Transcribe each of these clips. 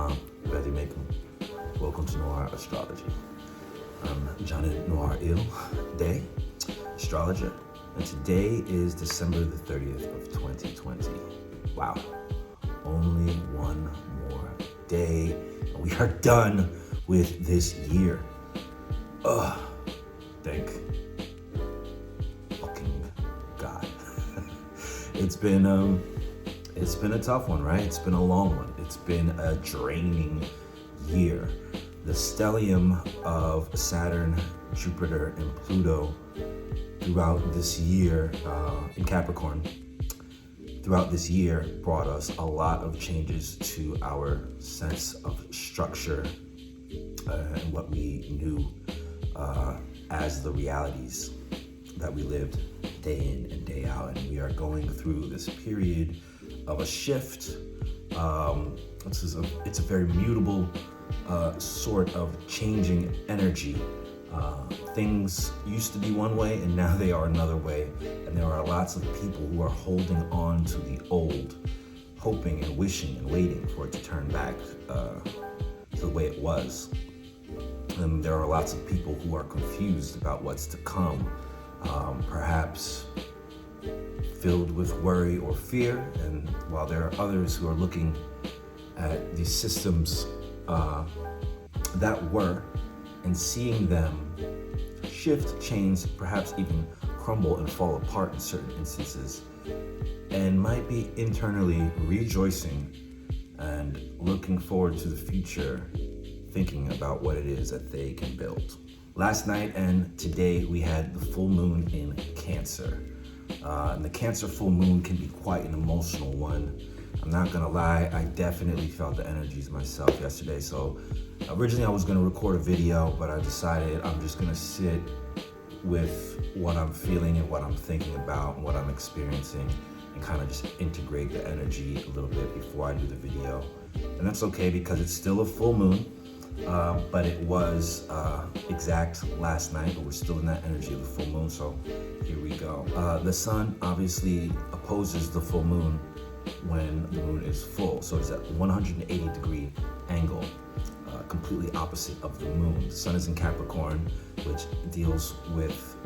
Glad you make them. Welcome to NWAR Astrology. I'm John NWAR Day, astrologer, and today is December the 30th of 2020. Wow, only one more day, and we are done with this year. Thank fucking God. It's been a tough one, right? It's been a long one. It's been a draining year. The stellium of Saturn, Jupiter, and Pluto throughout this year in Capricorn, throughout this year brought us a lot of changes to our sense of structure and what we knew as the realities that we lived day in and day out. And we are going through this period of a shift. It's a very mutable sort of changing energy. Things used to be one way and now they are another way. And there are lots of people who are holding on to the old, hoping and wishing and waiting for it to turn back to the way it was. And there are lots of people who are confused about what's to come, perhaps filled with worry or fear. And while there are others who are looking at these systems that were and seeing them shift, change, perhaps even crumble and fall apart in certain instances, and might be internally rejoicing and looking forward to the future, thinking about what it is that they can build. Last night and today we had the full moon in Cancer. And the Cancer full moon can be quite an emotional one. I'm not gonna lie, I definitely felt the energies myself yesterday. So originally I was gonna record a video, but I decided I'm just gonna sit with what I'm feeling and what I'm thinking about and what I'm experiencing and kind of just integrate the energy a little bit before I do the video. And that's okay because it's still a full moon. But it was exact last night, but we're still in that energy of the full moon, so here we go. The sun obviously opposes the full moon when the moon is full, so it's at 180-degree angle, completely opposite of the moon. The sun is in Capricorn, which deals with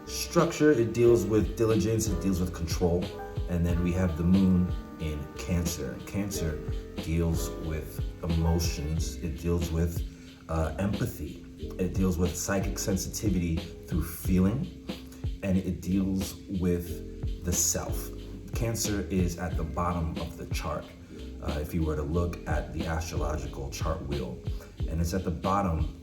structure, it deals with diligence, it deals with control, and then we have the moon in Cancer. Cancer deals with emotions, it deals with empathy, it deals with psychic sensitivity through feeling, and it deals with the self. Cancer is at the bottom of the chart. If you were to look at the astrological chart wheel, and it's at the bottom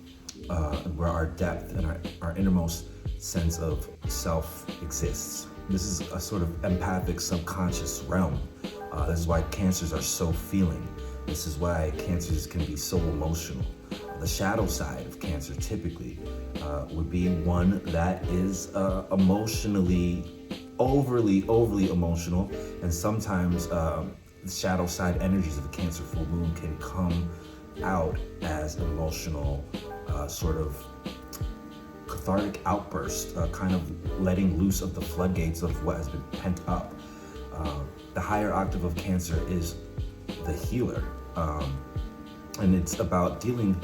where our depth and our innermost sense of self exists. This is a sort of empathic subconscious realm. This is why Cancers are so feeling. This is why Cancers can be so emotional. The shadow side of Cancer typically would be one that is emotionally, overly emotional, and sometimes the shadow side energies of the Cancer full moon can come out as emotional sort of cathartic outburst, kind of letting loose of the floodgates of what has been pent up. The higher octave of Cancer is the healer, and it's about dealing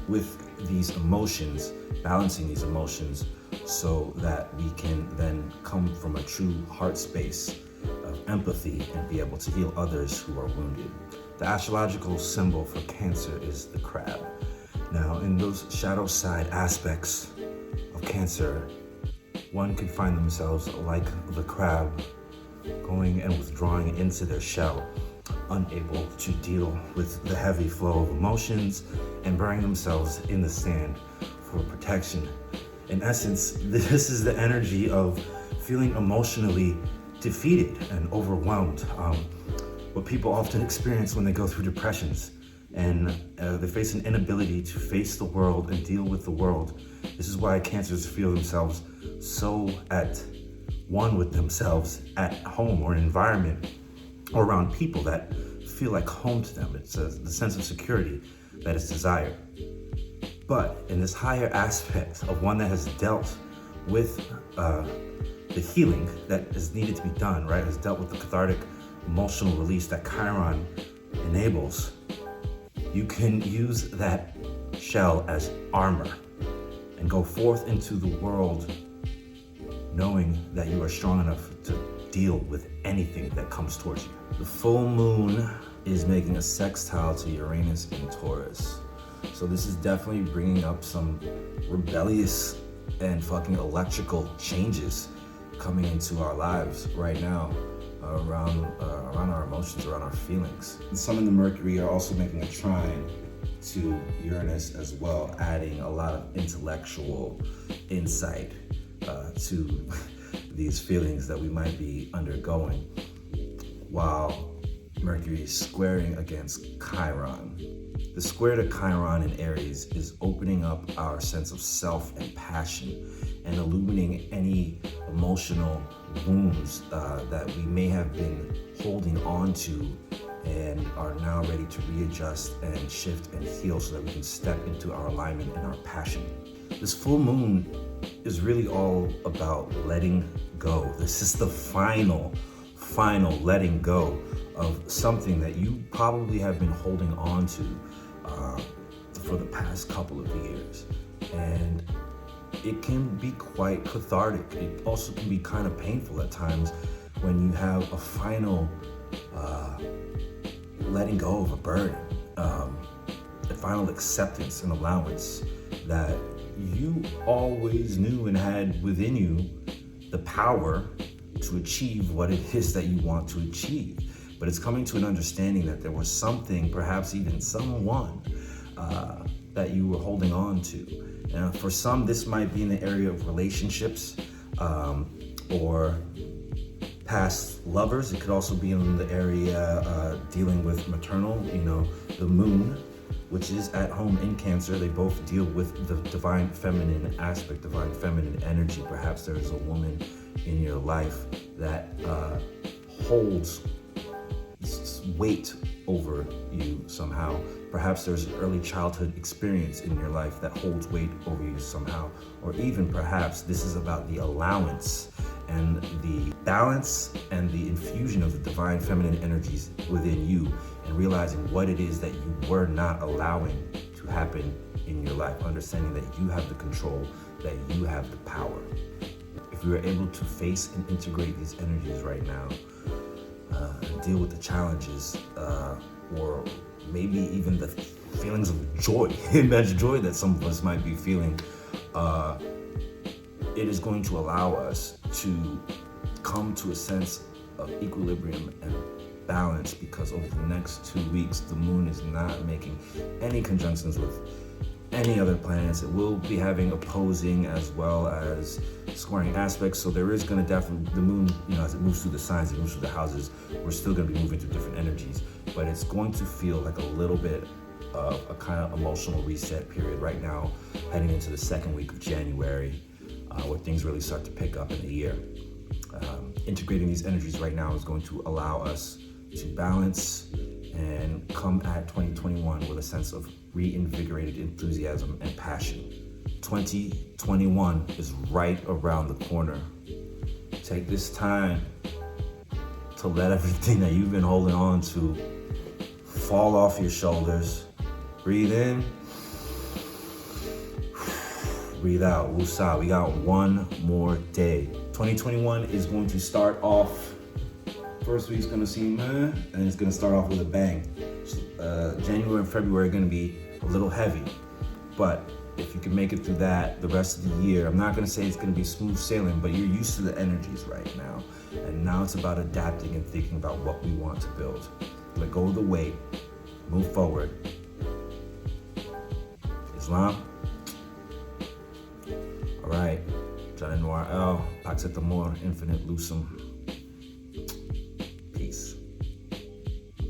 with these emotions, balancing these emotions so that we can then come from a true heart space of empathy and be able to heal others who are wounded. The astrological symbol for Cancer is the crab. Now, in those shadow side aspects of Cancer, one can find themselves like the crab, going and withdrawing into their shell, unable to deal with the heavy flow of emotions and burying themselves in the sand for protection. In essence, this is the energy of feeling emotionally defeated and overwhelmed. What people often experience when they go through depressions and they face an inability to face the world and deal with the world. This is why Cancers feel themselves so at one with themselves at home or an environment or around people that feel like home to them. It's the sense of security that is desired. But in this higher aspect of one that has dealt with the healing that is needed to be done, right, has dealt with the cathartic emotional release that Chiron enables, You can use that shell as armor and go forth into the world knowing that you are strong enough to deal with anything that comes towards you. The full moon is making a sextile to Uranus in Taurus. So this is definitely bringing up some rebellious and fucking electrical changes coming into our lives right now, around our emotions, around our feelings. The Sun and the Mercury are also making a trine to Uranus as well, adding a lot of intellectual insight to these feelings that we might be undergoing, while Mercury is squaring against Chiron. The square to Chiron in Aries is opening up our sense of self and passion and illuminating any emotional wounds that we may have been holding on to and are now ready to readjust and shift and heal so that we can step into our alignment and our passion. This full moon is really all about letting go. This is the final letting go of something that you probably have been holding on to for the past couple of years. And it can be quite cathartic. It also can be kind of painful at times when you have a final letting go of a burden, a final acceptance and allowance that you always knew and had within you the power to achieve what it is that you want to achieve. But it's coming to an understanding that there was something, perhaps even someone, that you were holding on to. And for some, this might be in the area of relationships or past lovers. It could also be in the area dealing with maternal, the moon, which is at home in Cancer. They both deal with the divine feminine aspect, divine feminine energy. Perhaps there is a woman in your life that holds weight over you somehow. Perhaps there's an early childhood experience in your life that holds weight over you somehow. Or even perhaps this is about the allowance and the balance and the infusion of the divine feminine energies within you, and realizing what it is that you were not allowing to happen in your life, understanding that you have the control, that you have the power. If you are able to face and integrate these energies right now, and deal with the challenges, or maybe even the feelings of joy, immense joy that some of us might be feeling, it is going to allow us to come to a sense of equilibrium and balance, because over the next 2 weeks, the moon is not making any conjunctions with any other planets. It will be having opposing as well as squaring aspects. So there is going to definitely, the moon, as it moves through the signs, it moves through the houses, we're still going to be moving through different energies, but it's going to feel like a little bit of a kind of emotional reset period right now, heading into the second week of January, where things really start to pick up in the year. Integrating these energies right now is going to allow us to balance and come at 2021 with a sense of reinvigorated enthusiasm and passion. 2021 is right around the corner. Take this time to let everything that you've been holding on to fall off your shoulders. Breathe in, breathe out. Woosah. We got one more day. 2021 is going to start off, first week's gonna seem and it's gonna start off with a bang. January and February are gonna be a little heavy, but if you can make it through that, the rest of the year, I'm not gonna say it's gonna be smooth sailing, but you're used to the energies right now. And now it's about adapting and thinking about what we want to build. Let go of the weight, move forward. Islam. All right, NWAR Pax et Amor, Infinite Lucem.